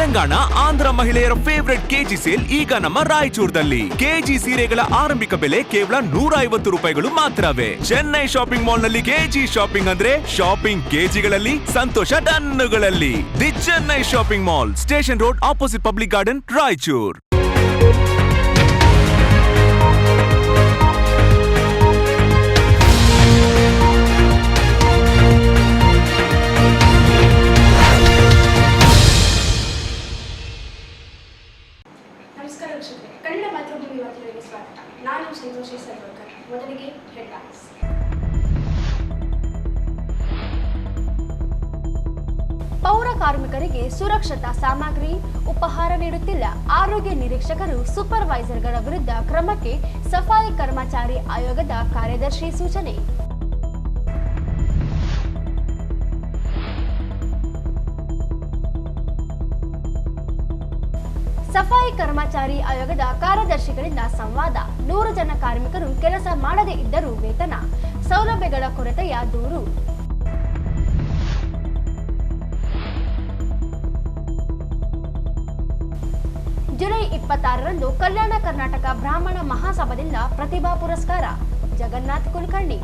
ತೆಲಂಗಾಣ ಆಂಧ್ರ ಮಹಿಳೆಯರ favourite KG sale ಈಗ ನಮ್ಮ ರಾಯಚೂರದಲ್ಲಿ. ಕೆಜಿ ಸೀರೆಗಳ ಆರಂಭಿಕ ಬೆಲೆ ಕೇವಲ 150 ರೂಪಾಯಿಗಳು ಮಾತ್ರವೇ. ಚೆನ್ನೈ ಶಾಪಿಂಗ್ ಮಾಲ್ ನಲ್ಲಿ ಕೆಜಿ ಶಾಪಿಂಗ್ ಅಂದ್ರೆ ಶಾಪಿಂಗ್ ಕೆಜಿಗಳಲ್ಲಿ, ಸಂತೋಷ ಟನ್ನುಗಳಲ್ಲಿ. The Chennai shopping mall, station road, opposite public garden, Raichur. ನಮಸ್ಕಾರ ವೀಕ್ಷಕರೇ, ಕನ್ನಡ ಮಾತೃಭೂಮಿ ವಾರ್ತೆಗಳಿಗೆ ಸ್ವಾಗತ. ನಾನು ಸಂತೋಷಿ ಸರ್ವರ್ಕರ್. ಮೊದಲಿಗೆ ಹೆಡ್ಲೈನ್ಸ್. ಪೌರ ಕಾರ್ಮಿಕರಿಗೆ ಸುರಕ್ಷತಾ ಸಾಮಗ್ರಿ ಉಪಹಾರ ನೀಡುತ್ತಿಲ್ಲ. ಆರೋಗ್ಯ ನಿರೀಕ್ಷಕರು, ಸೂಪರ್ವೈಸರ್ಗಳ ವಿರುದ್ಧ ಕ್ರಮಕ್ಕೆ ಸಫಾಯಿ ಕರ್ಮಚಾರಿ ಆಯೋಗದ ಕಾರ್ಯದರ್ಶಿ ಸೂಚನೆ. ಸಫಾಯಿ ಕರ್ಮಚಾರಿ ಆಯೋಗದ ಕಾರ್ಯದರ್ಶಿಗಳಿಂದ ಸಂವಾದ. 100 ಜನ ಕಾರ್ಮಿಕರು ಕೆಲಸ ಮಾಡದೇ ಇದ್ದರೂ ವೇತನ, ಸೌಲಭ್ಯಗಳ ಕೊರತೆಯ ದೂರು. ಜುಲೈ 26ರಂದು ಕಲ್ಯಾಣ ಕರ್ನಾಟಕ ಬ್ರಾಹ್ಮಣ ಮಹಾಸಭಾದಿಂದ ಪ್ರತಿಭಾ ಪುರಸ್ಕಾರ. ಜಗನ್ನಾಥ್ ಕುಲಕರ್ಣಿ.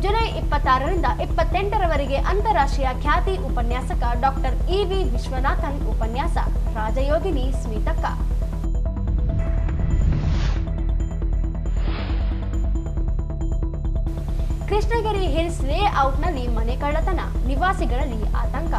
ಜುಲೈ 26ರಿಂದ 28ರವರೆಗೆ ಅಂತಾರಾಷ್ಟ್ರೀಯ ಖ್ಯಾತಿ ಉಪನ್ಯಾಸಕ ಡಾಕ್ಟರ್ ಇ.ವಿ. ವಿಶ್ವನಾಥನ್ ಉಪನ್ಯಾಸ. ರಾಜಯೋಗಿನಿ ಸ್ಮಿತಕ್ಕ. ಕೃಷ್ಣಗಿರಿ ಹಿಲ್ಸ್ ಲೇಔಟ್ನಲ್ಲಿ ಮನೆ ಕಳ್ಳತನ, ನಿವಾಸಿಗಳಲ್ಲಿ ಆತಂಕ.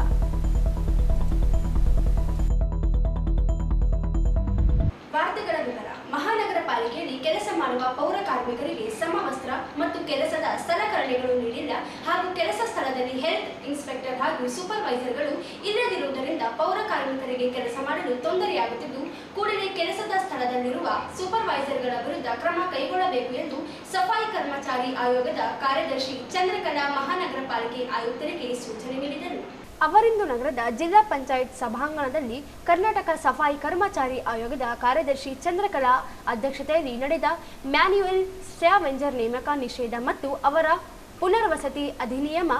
ವಾರ್ತೆಗಳ ವಿವರ. ಮಹಾನಗರ ಪಾಲಿಕೆಯಲ್ಲಿ ಕೆಲಸ ಮಾಡುವ ಪೌರ ಕಾರ್ಮಿಕರಿಗೆ ಸಮವಸ್ತ್ರ ಮತ್ತು ಕೆಲಸದ ಸಲಕರಣೆಗಳು ನೀಡಿಲ್ಲ ಹಾಗೂ ಕೆಲಸ ಸ್ಥಳದಲ್ಲಿ ಹೆಲ್ತ್ ಇನ್ಸ್ಪೆಕ್ಟರ್ ಹಾಗೂ ಸೂಪರ್ವೈಸರ್ಗಳು ಇಲ್ಲದಿರುವುದರಿಂದ ಪೌರ ಕಾರ್ಮಿಕರಿಗೆ ಕೆಲಸ ಮಾಡಲು ತೊಂದರೆಯಾಗುತ್ತಿದ್ದು, ಕೂಡಲೇ ಕೆಲಸದ ಸ್ಥಳದಲ್ಲಿರುವ ಸೂಪರ್ವೈಸರ್ಗಳ ವಿರುದ್ಧ ಕ್ರಮ ಕೈಗೊಳ್ಳಬೇಕು ಎಂದು ಸಫಾಯಿ ಕರ್ಮಚಾರಿ ಆಯೋಗದ ಕಾರ್ಯದರ್ಶಿ ಚಂದ್ರಕಲಾ ಮಹಾನಗರ ಪಾಲಿಕೆ ಆಯುಕ್ತರಿಗೆ ಸೂಚನೆ ನೀಡಿದರು. ಅವರಿಂದು ನಗರದ ಜಿಲ್ಲಾ ಪಂಚಾಯತ್ ಸಭಾಂಗಣದಲ್ಲಿ ಕರ್ನಾಟಕ ಸಫಾಯಿ ಕರ್ಮಚಾರಿ ಆಯೋಗದ ಕಾರ್ಯದರ್ಶಿ ಚಂದ್ರಕಲಾ ಅಧ್ಯಕ್ಷತೆಯಲ್ಲಿ ನಡೆದ ಮ್ಯಾನ್ಯುಯಲ್ ಸ್ಕ್ಯಾವೆಂಜರ್ ನೇಮಕ ನಿಷೇಧ ಮತ್ತು ಅವರ ಪುನರ್ವಸತಿ ಅಧಿನಿಯಮ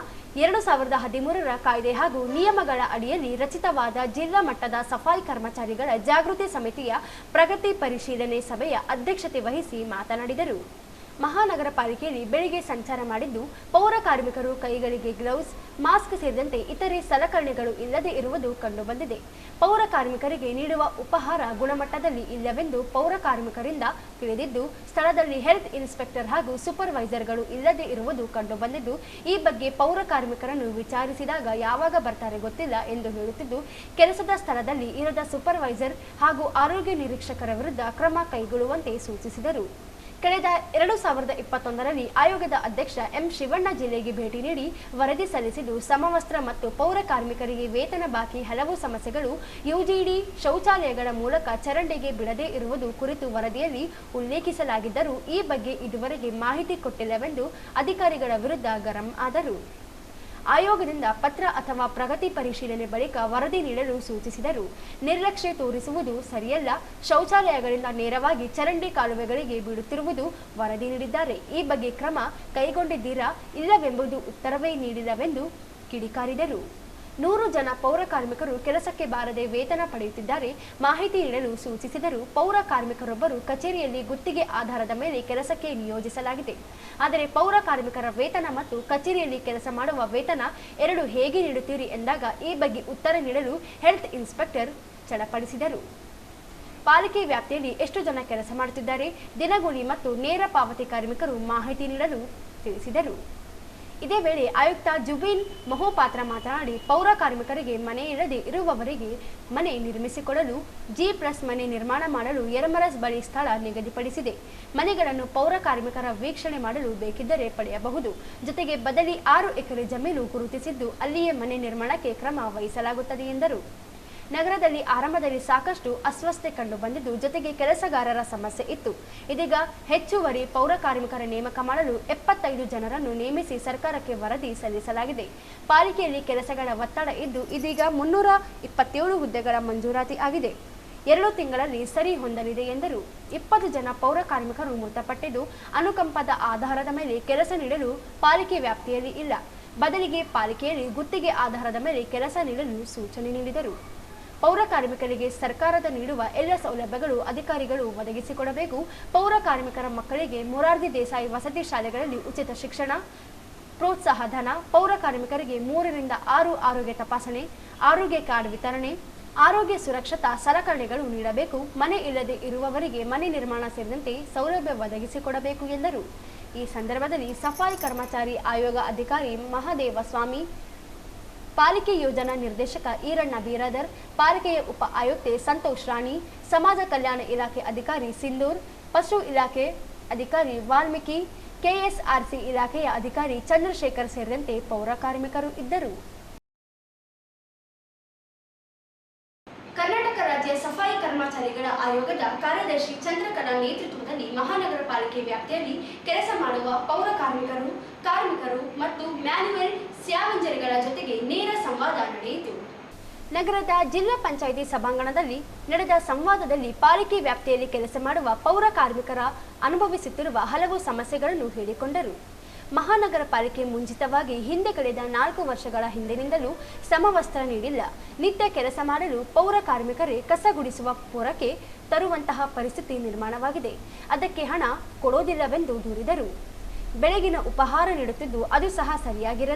2013ರ ಕಾಯ್ದೆ ಹಾಗೂ ನಿಯಮಗಳ ಅಡಿಯಲ್ಲಿ ರಚಿತವಾದ ಜಿಲ್ಲಾ ಮಟ್ಟದ ಸಫಾಯಿ ಕರ್ಮಚಾರಿಗಳ ಜಾಗೃತಿ ಸಮಿತಿಯ ಪ್ರಗತಿ ಪರಿಶೀಲನೆ ಸಭೆಯ ಅಧ್ಯಕ್ಷತೆ ವಹಿಸಿ ಮಾತನಾಡಿದರು. ಮಹಾನಗರ ಪಾಲಿಕೆಯಲ್ಲಿ ಬೆಳಿಗ್ಗೆ ಸಂಚಾರ ಮಾಡಿದ್ದು, ಪೌರ ಕಾರ್ಮಿಕರು ಕೈಗಳಿಗೆ ಗ್ಲೌಸ್, ಮಾಸ್ಕ್ ಸೇರಿದಂತೆ ಇತರೆ ಸಲಕರಣೆಗಳು ಇಲ್ಲದೆ ಇರುವುದು ಕಂಡುಬಂದಿದೆ. ಪೌರ ಕಾರ್ಮಿಕರಿಗೆ ನೀಡುವ ಉಪಹಾರ ಗುಣಮಟ್ಟದಲ್ಲಿ ಇಲ್ಲವೆಂದು ಪೌರ ಕಾರ್ಮಿಕರಿಂದ ತಿಳಿದಿದ್ದು, ಸ್ಥಳದಲ್ಲಿ ಹೆಲ್ತ್ ಇನ್ಸ್ಪೆಕ್ಟರ್ ಹಾಗೂ ಸೂಪರ್ವೈಸರ್ಗಳು ಇಲ್ಲದೆ ಇರುವುದು ಕಂಡುಬಂದಿದ್ದು, ಈ ಬಗ್ಗೆ ಪೌರ ಕಾರ್ಮಿಕರನ್ನು ವಿಚಾರಿಸಿದಾಗ ಯಾವಾಗ ಬರ್ತಾರೆ ಗೊತ್ತಿಲ್ಲ ಎಂದು ಹೇಳುತ್ತಿದ್ದು, ಕೆಲಸದ ಸ್ಥಳದಲ್ಲಿ ಇರದ ಸೂಪರ್ವೈಸರ್ ಹಾಗೂ ಆರೋಗ್ಯ ನಿರೀಕ್ಷಕರ ವಿರುದ್ಧ ಕ್ರಮ ಕೈಗೊಳ್ಳುವಂತೆ ಸೂಚಿಸಿದರು. ಕಳೆದ 2021ರಲ್ಲಿ ಆಯೋಗದ ಅಧ್ಯಕ್ಷ ಎಂ ಶಿವಣ್ಣ ಜಿಲ್ಲೆಗೆ ಭೇಟಿ ನೀಡಿ ವರದಿ ಸಲ್ಲಿಸಿದ್ದು, ಸಮವಸ್ತ್ರ ಮತ್ತು ಪೌರ ಕಾರ್ಮಿಕರಿಗೆ ವೇತನ ಬಾಕಿ, ಹಲವು ಸಮಸ್ಯೆಗಳು, ಯುಜಿಡಿ ಶೌಚಾಲಯಗಳ ಮೂಲಕ ಚರಂಡಿಗೆ ಬಿಡದೇ ಇರುವುದು ಕುರಿತು ವರದಿಯಲ್ಲಿ ಉಲ್ಲೇಖಿಸಲಾಗಿದ್ದರೂ ಈ ಬಗ್ಗೆ ಇದುವರೆಗೆ ಮಾಹಿತಿ ಕೊಟ್ಟಿಲ್ಲವೆಂದು ಅಧಿಕಾರಿಗಳ ವಿರುದ್ಧ ಗರಂ ಆದರು. ಆಯೋಗದಿಂದ ಪತ್ರ ಅಥವಾ ಪ್ರಗತಿ ಪರಿಶೀಲನೆ ಬಳಿಕ ವರದಿ ನೀಡಲು ಸೂಚಿಸಿದರು. ನಿರ್ಲಕ್ಷ್ಯ ತೋರಿಸುವುದು ಸರಿಯಲ್ಲ. ಶೌಚಾಲಯಗಳಿಂದ ನೇರವಾಗಿ ಚರಂಡಿ ಕಾಲುವೆಗಳಿಗೆ ಬಿಡುತ್ತಿರುವುದು ವರದಿ ನೀಡಿದ್ದಾರೆ. ಈ ಬಗ್ಗೆ ಕ್ರಮ ಕೈಗೊಂಡಿದ್ದೀರಾ ಇಲ್ಲವೆಂಬುದು ಉತ್ತರವೇ ನೀಡಿಲ್ಲವೆಂದು ಕಿಡಿಕಾರಿದರು. 100 ಜನ ಪೌರ ಕಾರ್ಮಿಕರು ಕೆಲಸಕ್ಕೆ ಬಾರದೆ ವೇತನ ಪಡೆಯುತ್ತಿದ್ದಾರೆ. ಮಾಹಿತಿ ನೀಡಲು ಸೂಚಿಸಿದರು. ಪೌರ ಕಾರ್ಮಿಕರೊಬ್ಬರು ಕಚೇರಿಯಲ್ಲಿ ಗುತ್ತಿಗೆ ಆಧಾರದ ಮೇಲೆ ಕೆಲಸಕ್ಕೆ ನಿಯೋಜಿಸಲಾಗಿದೆ. ಆದರೆ ಪೌರ ಕಾರ್ಮಿಕರ ವೇತನ ಮತ್ತು ಕಚೇರಿಯಲ್ಲಿ ಕೆಲಸ ಮಾಡುವ ವೇತನ ಎರಡು ಹೇಗೆ ನೀಡುತ್ತೀರಿ ಎಂದಾಗ ಈ ಬಗ್ಗೆ ಉತ್ತರ ನೀಡಲು ಹೆಲ್ತ್ ಇನ್ಸ್ಪೆಕ್ಟರ್ ಚಡಪಡಿಸಿದರು. ಪಾಲಿಕೆ ವ್ಯಾಪ್ತಿಯಲ್ಲಿ ಎಷ್ಟು ಜನ ಕೆಲಸ ಮಾಡುತ್ತಿದ್ದಾರೆ, ದಿನಗೂಲಿ ಮತ್ತು ನೇರ ಪಾವತಿ ಕಾರ್ಮಿಕರು ಮಾಹಿತಿ ನೀಡಲು ತಿಳಿಸಿದರು. ಇದೇ ವೇಳೆ ಆಯುಕ್ತ ಜುಬಿನ್ ಮಹೋಪಾತ್ರ ಮಾತನಾಡಿ, ಪೌರ ಕಾರ್ಮಿಕರಿಗೆ ಮನೆ ಇಲ್ಲದೆ ಇರುವವರಿಗೆ ಮನೆ ನಿರ್ಮಿಸಿಕೊಡಲು G+ ಮನೆ ನಿರ್ಮಾಣ ಮಾಡಲು ಯರಮರಸ್ ಬಳಿ ಸ್ಥಳ ನಿಗದಿಪಡಿಸಿದೆ. ಮನೆಗಳನ್ನು ಪೌರ ಕಾರ್ಮಿಕರ ವೀಕ್ಷಣೆ ಮಾಡಲು ಬೇಕಿದ್ದರೆ ಪಡೆಯಬಹುದು. ಜೊತೆಗೆ ಬದಲಿ 6 ಎಕರೆ ಜಮೀನು ಗುರುತಿಸಿದ್ದು ಅಲ್ಲಿಯೇ ಮನೆ ನಿರ್ಮಾಣಕ್ಕೆ ಕ್ರಮ ವಹಿಸಲಾಗುತ್ತದೆ ಎಂದರು. ನಗರದಲ್ಲಿ ಆರಂಭದಲ್ಲಿ ಸಾಕಷ್ಟು ಅಸ್ವಸ್ಥತೆ ಕಂಡು ಬಂದಿದ್ದು, ಜೊತೆಗೆ ಕೆಲಸಗಾರರ ಸಮಸ್ಯೆ ಇತ್ತು. ಇದೀಗ ಹೆಚ್ಚುವರಿ ಪೌರ ಕಾರ್ಮಿಕರ ನೇಮಕ ಮಾಡಲು 75 ಜನರನ್ನು ನೇಮಿಸಿ ಸರ್ಕಾರಕ್ಕೆ ವರದಿ ಸಲ್ಲಿಸಲಾಗಿದೆ. ಪಾಲಿಕೆಯಲ್ಲಿ ಕೆಲಸಗಳ ಒತ್ತಡ ಇದ್ದು ಇದೀಗ 327 ಹುದ್ದೆಗಳ ಮಂಜೂರಾತಿ ಆಗಿದೆ. 2 ತಿಂಗಳಲ್ಲಿ ಸರಿ ಹೊಂದಲಿದೆ ಎಂದರು. 20 ಜನ ಪೌರ ಕಾರ್ಮಿಕರು ಮೃತಪಟ್ಟಿದ್ದು ಅನುಕಂಪದ ಆಧಾರದ ಮೇಲೆ ಕೆಲಸ ನೀಡಲು ಪಾಲಿಕೆ ವ್ಯಾಪ್ತಿಯಲ್ಲಿ ಇಲ್ಲ. ಬದಲಿಗೆ ಪಾಲಿಕೆಯಲ್ಲಿ ಗುತ್ತಿಗೆ ಆಧಾರದ ಮೇಲೆ ಕೆಲಸ ನೀಡಲು ಸೂಚನೆ ನೀಡಿದರು. ಪೌರ ಕಾರ್ಮಿಕರಿಗೆ ಸರ್ಕಾರದ ನೀಡುವ ಎಲ್ಲ ಸೌಲಭ್ಯಗಳು ಅಧಿಕಾರಿಗಳು ಒದಗಿಸಿಕೊಡಬೇಕು. ಪೌರ ಕಾರ್ಮಿಕರ ಮಕ್ಕಳಿಗೆ ಮೊರಾರ್ಜಿ ದೇಸಾಯಿ ವಸತಿ ಶಾಲೆಗಳಲ್ಲಿ ಉಚಿತ ಶಿಕ್ಷಣ, ಪ್ರೋತ್ಸಾಹ ಧನ, ಪೌರ ಕಾರ್ಮಿಕರಿಗೆ 3 ರಿಂದ 6 ಆರೋಗ್ಯ ತಪಾಸಣೆ, ಆರೋಗ್ಯ ಕಾರ್ಡ್ ವಿತರಣೆ, ಆರೋಗ್ಯ ಸುರಕ್ಷತಾ ಸಲಕರಣೆಗಳು ನೀಡಬೇಕು. ಮನೆ ಇಲ್ಲದೆ ಇರುವವರಿಗೆ ಮನೆ ನಿರ್ಮಾಣ ಸೇರಿದಂತೆ ಸೌಲಭ್ಯ ಒದಗಿಸಿಕೊಡಬೇಕು ಎಂದರು. ಈ ಸಂದರ್ಭದಲ್ಲಿ ಸಫಾಯಿ ಕರ್ಮಚಾರಿ ಆಯೋಗ ಅಧಿಕಾರಿ ಮಹಾದೇವ ಸ್ವಾಮಿ, ಪಾಲಿಕೆ ಯೋಜನಾ ನಿರ್ದೇಶಕ ಈರಣ್ಣ ಬೀರಾದರ್, ಪಾಲಿಕೆಯ ಉಪ ಆಯುಕ್ತೆ ಸಂತೋಷ್ ರಾಣಿ, ಸಮಾಜ ಕಲ್ಯಾಣ ಇಲಾಖೆ ಅಧಿಕಾರಿ ಸಿಂಧೂರ್, ಪಶು ಇಲಾಖೆ ಅಧಿಕಾರಿ ವಾಲ್ಮೀಕಿ, ಕೆಎಸ್ಆರ್ಸಿ ಇಲಾಖೆಯ ಅಧಿಕಾರಿ ಚಂದ್ರಶೇಖರ್ ಸೇರಿದಂತೆ ಪೌರ ಕಾರ್ಮಿಕರು ಇದ್ದರು. ಕರ್ನಾಟಕ ರಾಜ್ಯ ಸಫಾಯಿ ಕರ್ಮಚಾರಿಗಳ ಆಯೋಗದ ಕಾರ್ಯದರ್ಶಿ ಚಂದ್ರಕಲಾ ನೇತೃತ್ವದಲ್ಲಿ ಮಹಾನಗರ ಪಾಲಿಕೆ ವ್ಯಾಪ್ತಿಯಲ್ಲಿ ಕೆಲಸ ಮಾಡುವ ಪೌರ ಕಾರ್ಮಿಕರು ಮತ್ತು ಮ್ಯಾನ್ಯುಯಲ್ ಸ್ಕ್ಯಾವೆಂಜರ್ಗಳ ಜೊತೆಗೆ ನೇರ ಸಂವಾದ ನಡೆಯಿತು. ನಗರದ ಜಿಲ್ಲಾ ಪಂಚಾಯಿತಿ ಸಭಾಂಗಣದಲ್ಲಿ ನಡೆದ ಸಂವಾದದಲ್ಲಿ ಪಾಲಿಕೆ ವ್ಯಾಪ್ತಿಯಲ್ಲಿ ಕೆಲಸ ಮಾಡುವ ಪೌರ ಕಾರ್ಮಿಕರ ಅನುಭವಿಸುತ್ತಿರುವ ಹಲವು ಸಮಸ್ಯೆಗಳನ್ನು ಹೇಳಿಕೊಂಡರು. ಮಹಾನಗರ ಪಾಲಿಕೆ ಮುಂಚಿತವಾಗಿ ಹಿಂದೆ ಕಳೆದ 4 ವರ್ಷಗಳ ಹಿಂದಿನಿಂದಲೂ ಸಮವಸ್ತ್ರ ನೀಡಿಲ್ಲ. ನಿತ್ಯ ಕೆಲಸ ಮಾಡಲು ಪೌರ ಕಾರ್ಮಿಕರೇ ಕಸ ಗುಡಿಸುವ ಪೊರಕೆ ತರುವಂತಹ ಪರಿಸ್ಥಿತಿ ನಿರ್ಮಾಣವಾಗಿದೆ. ಅದಕ್ಕೆ ಹಣ ಕೊಡೋದಿಲ್ಲವೆಂದು ದೂರಿದರು. ಬೆಳಗಿನ ಉಪಹಾರ ನೀಡುತ್ತಿದ್ದು ಅದು ಸಹ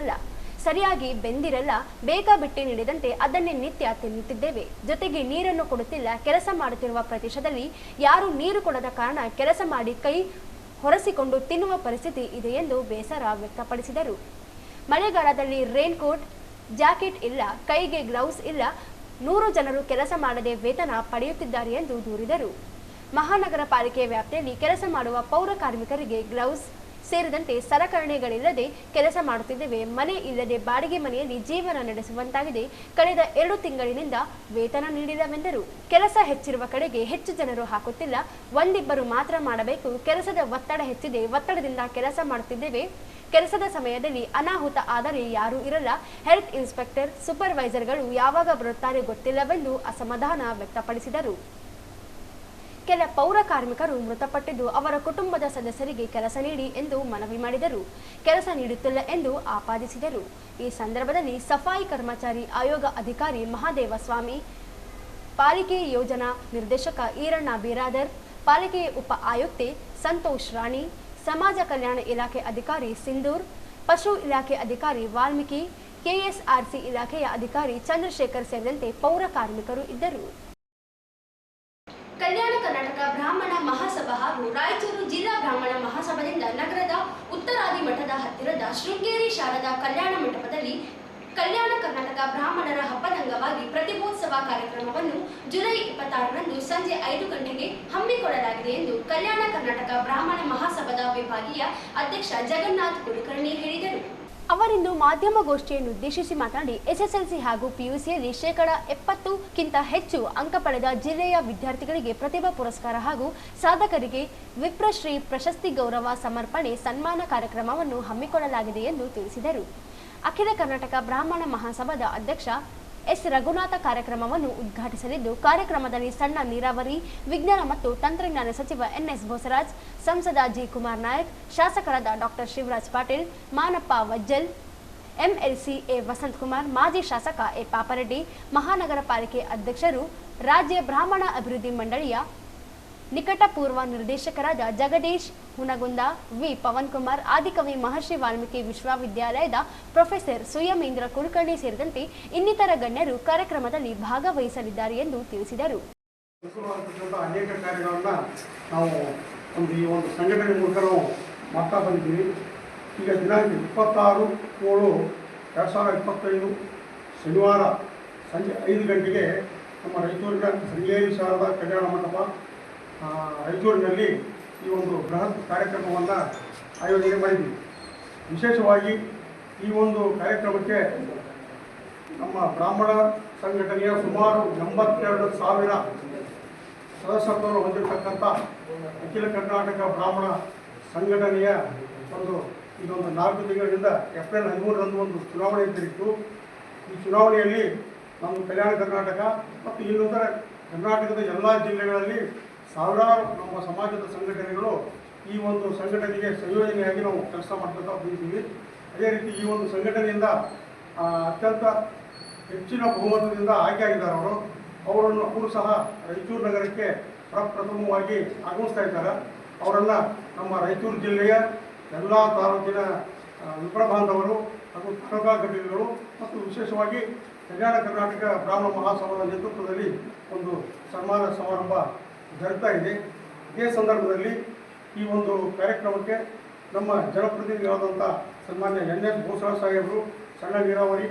ಸರಿಯಾಗಿ ಬೆಂದಿರಲ್ಲ. ಬೇಕಾಬಿಟ್ಟಿ ನೀಡಿದಂತೆ ಅದನ್ನೇ ನಿತ್ಯ ತಿನ್ನುತ್ತಿದ್ದೇವೆ. ಜೊತೆಗೆ ನೀರನ್ನು ಕೊಡುತ್ತಿಲ್ಲ. ಕೆಲಸ ಮಾಡುತ್ತಿರುವ ಪ್ರದೇಶದಲ್ಲಿ ಯಾರೂ ನೀರು ಕೊಡದ ಕಾರಣ ಕೆಲಸ ಮಾಡಿ ಕೈ ಹೊರಸಿಕೊಂಡು ತಿನ್ನುವ ಪರಿಸ್ಥಿತಿ ಇದೆ ಎಂದು ಬೇಸರ ವ್ಯಕ್ತಪಡಿಸಿದರು. ಮಳೆಗಾಲದಲ್ಲಿ ರೈನ್ ಕೋಟ್, ಜಾಕೆಟ್ ಇಲ್ಲ, ಕೈಗೆ ಗ್ಲೌಸ್ ಇಲ್ಲ. 100 ಜನರು ಕೆಲಸ ಮಾಡದೆ ವೇತನ ಪಡೆಯುತ್ತಿದ್ದಾರೆ ಎಂದು ದೂರಿದರು. ಮಹಾನಗರ ಪಾಲಿಕೆ ವ್ಯಾಪ್ತಿಯಲ್ಲಿ ಕೆಲಸ ಮಾಡುವ ಪೌರ ಕಾರ್ಮಿಕರಿಗೆ ಗ್ಲೌಸ್ ಸೇರಿದಂತೆ ಸಲಕರಣೆಗಳಿಲ್ಲದೆ ಕೆಲಸ ಮಾಡುತ್ತಿದ್ದೇವೆ. ಮನೆ ಇಲ್ಲದೆ ಬಾಡಿಗೆ ಮನೆಯಲ್ಲಿ ಜೀವನ ನಡೆಸುವಂತಾಗಿದೆ. ಕಳೆದ 2 ತಿಂಗಳಿನಿಂದ ವೇತನ ನೀಡಿಲ್ಲವೆಂದರು. ಕೆಲಸ ಹೆಚ್ಚಿರುವ ಕಡೆಗೆ ಹೆಚ್ಚು ಜನರು ಹಾಕುತ್ತಿಲ್ಲ. 1-2 ಮಾತ್ರ ಮಾಡಬೇಕು. ಕೆಲಸದ ಒತ್ತಡ ಹೆಚ್ಚಿದೆ. ಒತ್ತಡದಿಂದ ಕೆಲಸ ಮಾಡುತ್ತಿದ್ದೇವೆ. ಕೆಲಸದ ಸಮಯದಲ್ಲಿ ಅನಾಹುತ ಆದರೆ ಯಾರೂ ಇರಲ್ಲ. ಹೆಲ್ತ್ ಇನ್ಸ್ಪೆಕ್ಟರ್, ಸೂಪರ್ವೈಸರ್ಗಳು ಯಾವಾಗ ಬರುತ್ತಾರೆ ಗೊತ್ತಿಲ್ಲವೆಂದು ಅಸಮಾಧಾನ ವ್ಯಕ್ತಪಡಿಸಿದರು. ಕೆಲ ಪೌರ ಕಾರ್ಮಿಕರು ಮೃತಪಟ್ಟಿದ್ದು ಅವರ ಕುಟುಂಬದ ಸದಸ್ಯರಿಗೆ ಕೆಲಸ ನೀಡಿ ಎಂದು ಮನವಿ ಮಾಡಿದರು. ಕೆಲಸ ನೀಡುತ್ತಿಲ್ಲ ಎಂದು ಆಪಾದಿಸಿದರು. ಈ ಸಂದರ್ಭದಲ್ಲಿ ಸಫಾಯಿ ಕರ್ಮಚಾರಿ ಆಯೋಗ ಅಧಿಕಾರಿ ಮಹಾದೇವ ಸ್ವಾಮಿ, ಪಾಲಿಕೆ ಯೋಜನಾ ನಿರ್ದೇಶಕ ಈರಣ್ಣ ಬೀರಾದರ್, ಪಾಲಿಕೆಯ ಉಪ ಆಯುಕ್ತೆ ಸಂತೋಷ್ ರಾಣಿ, ಸಮಾಜ ಕಲ್ಯಾಣ ಇಲಾಖೆ ಅಧಿಕಾರಿ ಸಿಂಧೂರ್, ಪಶು ಇಲಾಖೆ ಅಧಿಕಾರಿ ವಾಲ್ಮೀಕಿ, ಕೆಎಸ್ಆರ್ಸಿ ಇಲಾಖೆಯ ಅಧಿಕಾರಿ ಚಂದ್ರಶೇಖರ್ ಸೇರಿದಂತೆ ಪೌರ ಕಾರ್ಮಿಕರು ಇದ್ದರು. ಕಲ್ಯಾಣ ಕರ್ನಾಟಕ ಬ್ರಾಹ್ಮಣ ಮಹಾಸಭಾ ಹಾಗೂ ರಾಯಚೂರು ಜಿಲ್ಲಾ ಬ್ರಾಹ್ಮಣ ಮಹಾಸಭಾದಿಂದ ನಗರದ ಉತ್ತರಾದಿ ಮಠದ ಹತ್ತಿರದ ಶೃಂಗೇರಿ ಶಾರದಾ ಕಲ್ಯಾಣ ಮಂಟಪದಲ್ಲಿ ಕಲ್ಯಾಣ ಕರ್ನಾಟಕ ಬ್ರಾಹ್ಮಣರ ಹಬ್ಬದ ಅಂಗವಾಗಿ ಪ್ರತಿಭೋತ್ಸವ ಕಾರ್ಯಕ್ರಮವನ್ನು ಜುಲೈ 26ರಂದು ಸಂಜೆ 5 ಗಂಟೆಗೆ ಹಮ್ಮಿಕೊಳ್ಳಲಾಗಿದೆ ಎಂದು ಕಲ್ಯಾಣ ಕರ್ನಾಟಕ ಬ್ರಾಹ್ಮಣ ಮಹಾಸಭಾದ ವಿಭಾಗೀಯ ಅಧ್ಯಕ್ಷ ಜಗನ್ನಾಥ್ ಕುಲಕರ್ಣಿ ಹೇಳಿದರು. ಅವರಿಂದು ಮಾಧ್ಯಮಗೋಷ್ಠಿಯನ್ನು ಉದ್ದೇಶಿಸಿ ಮಾತನಾಡಿ, ಎಸ್ಎಸ್ಎಲ್ಸಿ ಹಾಗೂ ಪಿಯುಸಿಯಲ್ಲಿ 70% ಹೆಚ್ಚು ಅಂಕ ಪಡೆದ ಜಿಲ್ಲೆಯ ವಿದ್ಯಾರ್ಥಿಗಳಿಗೆ ಪ್ರತಿಭಾ ಪುರಸ್ಕಾರ ಹಾಗೂ ಸಾಧಕರಿಗೆ ವಿಪ್ರಶ್ರೀ ಪ್ರಶಸ್ತಿ ಗೌರವ ಸಮರ್ಪಣೆ ಸನ್ಮಾನ ಕಾರ್ಯಕ್ರಮವನ್ನು ಹಮ್ಮಿಕೊಳ್ಳಲಾಗಿದೆ ಎಂದು ತಿಳಿಸಿದರು. ಅಖಿಲ ಕರ್ನಾಟಕ ಬ್ರಾಹ್ಮಣ ಮಹಾಸಭಾದ ಅಧ್ಯಕ್ಷ ಎಸ್ ರಘುನಾಥ ಕಾರ್ಯಕ್ರಮವನ್ನು ಉದ್ಘಾಟಿಸಲಿದ್ದು, ಕಾರ್ಯಕ್ರಮದಲ್ಲಿ ಸಣ್ಣ ನೀರಾವರಿ, ವಿಜ್ಞಾನ ಮತ್ತು ತಂತ್ರಜ್ಞಾನ ಸಚಿವ ಎನ್ಎಸ್ ಬೋಸರಾಜ್, ಸಂಸದ ಜಿ ಕುಮಾರ್ ನಾಯಕ್, ಶಾಸಕರಾದ doctor Shivaraj Patil, Manappa Vajjal, MLC A Vasanth Kumar, ಮಾಜಿ ಶಾಸಕ ಎ ಪಾಪರೆಡ್ಡಿ, ಮಹಾನಗರ ಪಾಲಿಕೆ ಅಧ್ಯಕ್ಷರು, ರಾಜ್ಯ ಬ್ರಾಹ್ಮಣ ಅಭಿವೃದ್ಧಿ ಮಂಡಳಿಯ ನಿಕಟಪೂರ್ವ ನಿರ್ದೇಶಕರಾದ ಜಗದೀಶ್ ಹುನಗುಂದ, ವಿ ಪವನ್ ಕುಮಾರ್, ಆದಿಕವಿ ಮಹರ್ಷಿ ವಾಲ್ಮೀಕಿ ವಿಶ್ವವಿದ್ಯಾಲಯದ ಪ್ರೊಫೆಸರ್ ಸುಯಮೇಂದ್ರ ಕುಲಕರ್ಣಿ ಸೇರಿದಂತೆ ಇನ್ನಿತರ ಗಣ್ಯರು ಕಾರ್ಯಕ್ರಮದಲ್ಲಿ ಭಾಗವಹಿಸಲಿದ್ದಾರೆ ಎಂದು ತಿಳಿಸಿದರು. ಅನೇಕ ಕಾರ್ಯಗಳನ್ನು ನಾವು ಈ ಒಂದು ಸಂಘಟನೆ ಮೂಲಕ ನಾವು ಮಾಡ್ತಾ ಬಂದಿದ್ದೀವಿ. ಈಗ ದಿನಾಂಕ 26/7/2025 ಶನಿವಾರ ಸಂಜೆ 5 ಗಂಟೆಗೆ ನಮ್ಮ ರಾಯಚೂರಿನ ಶೃಂಗೇರಿ ಶಾರದಾ ಕಲ್ಯಾಣ ಮಂಟಪ ರಾಯಚೂರಿನಲ್ಲಿ ಈ ಒಂದು ಬೃಹತ್ ಕಾರ್ಯಕ್ರಮವನ್ನು ಆಯೋಜನೆ ಮಾಡಿದ್ವಿ. ವಿಶೇಷವಾಗಿ ಈ ಒಂದು ಕಾರ್ಯಕ್ರಮಕ್ಕೆ ನಮ್ಮ ಬ್ರಾಹ್ಮಣ ಸಂಘಟನೆಯ ಸುಮಾರು 82,000 ಸದಸ್ಯತ್ವವನ್ನು ಹೊಂದಿರತಕ್ಕಂಥ ಅಖಿಲ ಕರ್ನಾಟಕ ಬ್ರಾಹ್ಮಣ ಸಂಘಟನೆಯ ಇದೊಂದು 4 ತಿಂಗಳಿಂದ ಏಪ್ರಿಲ್ 13ರಂದು ಒಂದು ಚುನಾವಣೆ ಜರುಗಿತು. ಈ ಚುನಾವಣೆಯಲ್ಲಿ ನಮ್ಮ ಕಲ್ಯಾಣ ಕರ್ನಾಟಕ ಮತ್ತು ಇನ್ನಿತರ ಕರ್ನಾಟಕದ ಎಲ್ಲ ಜಿಲ್ಲೆಗಳಲ್ಲಿ ಸಾವಿರಾರು ನಮ್ಮ ಸಮಾಜದ ಸಂಘಟನೆಗಳು ಈ ಒಂದು ಸಂಘಟನೆಗೆ ಸಂಯೋಜನೆಯಾಗಿ ನಾವು ಕೆಲಸ ಮಾಡ್ತಾ ಬಂದಿದ್ದೀವಿ. ಅದೇ ರೀತಿ ಈ ಒಂದು ಸಂಘಟನೆಯಿಂದ ಅತ್ಯಂತ ಹೆಚ್ಚಿನ ಬಹುಮತದಿಂದ ಆಯ್ಕೆಯಾಗಿದ್ದಾರೆ ಅವರು ಸಹ ರಾಯಚೂರು ನಗರಕ್ಕೆ ಪ್ರಪ್ರಥಮವಾಗಿ ಆಗಮಿಸ್ತಾ ಇದ್ದಾರೆ. ಅವರನ್ನು ನಮ್ಮ ರಾಯಚೂರು ಜಿಲ್ಲೆಯ ಎಲ್ಲ ತಾಲೂಕಿನ ವಿಪ್ರ ಬಾಂಧವರು ಹಾಗೂ ತಾಲೂಕಾ ಘಟಕಗಳು ಮತ್ತು ವಿಶೇಷವಾಗಿ ಕಲ್ಯಾಣ ಕರ್ನಾಟಕ ಬ್ರಾಹ್ಮಣ ಮಹಾಸಭಾದ ನೇತೃತ್ವದಲ್ಲಿ ಒಂದು ಸನ್ಮಾನ ಸಮಾರಂಭ ಜರುಗ್ತಾ ಇದೆ. ಇದೇ ಸಂದರ್ಭದಲ್ಲಿ ಈ ಒಂದು ಕಾರ್ಯಕ್ರಮಕ್ಕೆ ನಮ್ಮ ಜನಪ್ರತಿನಿಧಿಗಳಾದಂಥ ಸನ್ಮಾನ್ಯ NS ಬೋಸರಾಜ್ ಸಾಹೇಬರು, ಸಣ್ಣ ನೀರಾವರಿ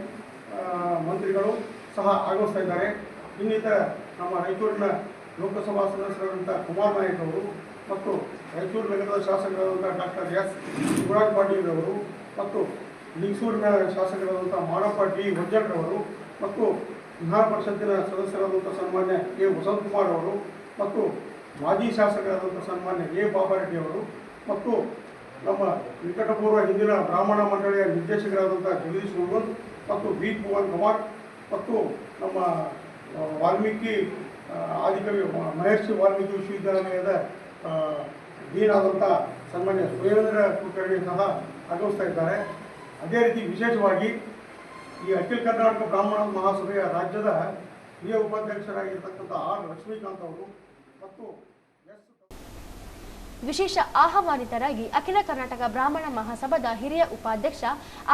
ಮಂತ್ರಿಗಳು ಸಹ ಆಗಮಿಸ್ತಾ ಇದ್ದಾರೆ. ಇನ್ನಿತರ ನಮ್ಮ ರಾಯಚೂರಿನ ಲೋಕಸಭಾ ಸದಸ್ಯರಾದಂಥ ಕುಮಾರ್ ನಾಯಕ್ ಅವರು ಮತ್ತು ರಾಯಚೂರು ನಗರದ ಶಾಸಕರಾದಂಥ ಡಾಕ್ಟರ್ S. ಶಿವರಾಜ್ ಪಾಟೀಲ್ ಅವರು ಮತ್ತು ಲಿಂಗಸೂರಿನ ಶಾಸಕರಾದಂಥ ಮಾರಪ್ಪ ಡಿ ವಜ್ಜಡ್ರವರು ಮತ್ತು ವಿಧಾನ ಪರಿಷತ್ತಿನ ಸದಸ್ಯರಾದಂಥ ಸನ್ಮಾನ್ಯ A. ವಸಂತಕುಮಾರ್ ಅವರು ಮತ್ತು ಮಾಜಿ ಶಾಸಕರಾದಂಥ ಸನ್ಮಾನ್ಯ A. ಬಾಬಾರೆಡ್ಡಿ ಅವರು ಮತ್ತು ನಮ್ಮ ನಿಕಟಪೂರ್ವ ಹಿಂದಿನ ಬ್ರಾಹ್ಮಣ ಮಂಡಳಿಯ ನಿರ್ದೇಶಕರಾದಂಥ ಜಗದೀಶ್ ಮುರುಗನ್ ಮತ್ತು B. ಭುವನ್ ಕುಮಾರ್ ಮತ್ತು ನಮ್ಮ ವಾಲ್ಮೀಕಿ ಆದಿಕವಿ ಮಹರ್ಷಿ ವಾಲ್ಮೀಕಿ ವಿಶ್ವವಿದ್ಯಾಲಯದ ಡೀನ್ ಆದಂಥ ಸನ್ಮಾನ್ಯ ಸುರೇಂದ್ರ ಕುಲಕರ್ಣಿ ಸಹ ಆಗಮಿಸ್ತಾ ಇದ್ದಾರೆ. ಅದೇ ರೀತಿ ವಿಶೇಷವಾಗಿ ಈ ಅಖಿಲ ಕರ್ನಾಟಕ ಬ್ರಾಹ್ಮಣ ಮಹಾಸಭೆಯ ರಾಜ್ಯದ ಹಿರಿಯ ಉಪಾಧ್ಯಕ್ಷರಾಗಿರ್ತಕ್ಕಂಥ R. ಲಕ್ಷ್ಮೀಕಾಂತ್ ಅವರು ಮತ್ತು ವಿಶೇಷ ಆಹ್ವಾನಿತರಾಗಿ ಅಖಿಲ ಕರ್ನಾಟಕ ಬ್ರಾಹ್ಮಣ ಮಹಾಸಭಾದ ಹಿರಿಯ ಉಪಾಧ್ಯಕ್ಷ